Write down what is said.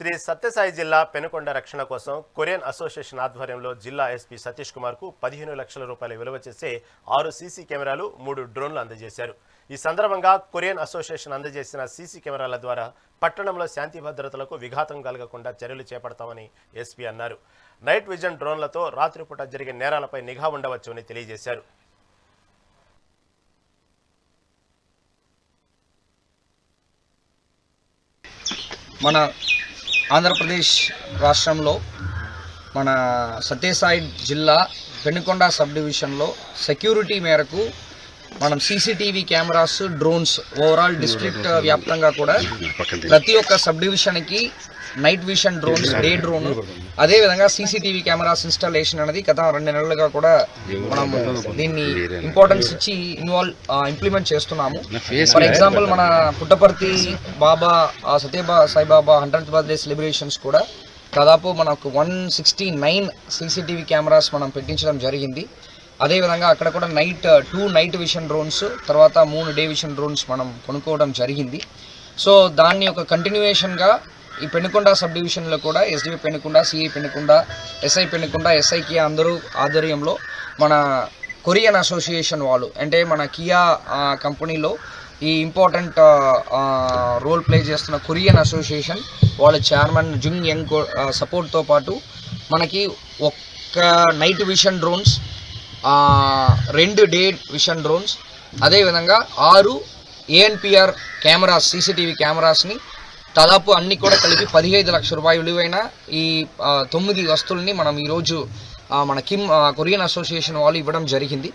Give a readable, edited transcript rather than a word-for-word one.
శ్రీ సత్యసాయి జిల్లా పెనుకొండ రక్షణ కోసం కొరియన్ అసోసియేషన్ ఆధ్వర్యంలో జిల్లా ఎస్పీ సతీష్ కుమార్ కు 15 లక్షల రూపాయల విలువ చేసే 6 సీసీ కెమెరాలు 3 డ్రోన్లు అందజేశారు. ఈ సందర్భంగా కొరియన్ అసోసియేషన్ అందజేసిన సీసీ కెమెరాల ద్వారా పట్టణంలో శాంతి భద్రతలకు విఘాతం కలగకుండా చర్యలు చేపడతామని ఎస్పీ అన్నారు. నైట్ విజన్ డ్రోన్లతో రాత్రిపూట జరిగే నేరాలపై నిఘా ఉండవచ్చని తెలియజేశారు. మన ఆంధ్రప్రదేశ్ రాష్ట్రంలో మన సత్యసాయి జిల్లా పెనుకొండ సబ్ డివిజన్లో సెక్యూరిటీ మేరకు మనం CCTV cameras, drones overall district వ్యాప్తంగా కూడా ప్రతి ఒక్క సబ్ డివిజన్కి night vision drones, day drone, అదేవిధంగా సీసీటీవీ కెమెరాస్ ఇన్స్టాలేషన్ అనేది గత 2 నెలలుగా కూడా మనం దీన్ని ఇంపార్టెన్స్ ఇచ్చి ఇంప్లిమెంట్ చేస్తున్నాము. ఫర్ ఎగ్జాంపుల్ మన పుట్టపర్తి బాబా సాయిబాబా 100th బర్త్డే సెలబ్రేషన్స్ కూడా దాదాపు మనకు 169 సీసీటీవీ కెమెరాస్ మనం పెట్టించడం జరిగింది. అదేవిధంగా అక్కడ కూడా 2 నైట్ విషన్ డ్రోన్స్, తర్వాత 3 డే విషన్ డ్రోన్స్ మనం కొనుక్కోవడం జరిగింది. సో దాన్ని ఒక కంటిన్యూయేషన్గా ఈ పెనుకొండ సబ్ డివిజన్లో కూడా SDP Penukonda, CI Penukonda, SI Penukonda, ఎస్ఐకి అందరూ ఆధ్వర్యంలో మన కొరియన్ అసోసియేషన్ వాళ్ళు, అంటే మన కియా కంపెనీలో ఈ ఇంపార్టెంట్ రోల్ ప్లే చేస్తున్న కొరియన్ అసోసియేషన్ వాళ్ళ చైర్మన్ జుంగ్ యంగ్ సపోర్ట్తో పాటు మనకి ఒక్క night vision drones, 2 day vision drones, అదేవిధంగా 6 ఏఎన్పిఆర్ కెమెరాస్, సీసీటీవీ కెమెరాస్ని దాదాపు అన్ని కూడా కలిపి 15 లక్షల రూపాయలు విలువైన ఈ 9 వస్తువుల్ని మనం ఈరోజు మన కొరియన్ అసోసియేషన్ వాళ్ళు ఇవ్వడం జరిగింది.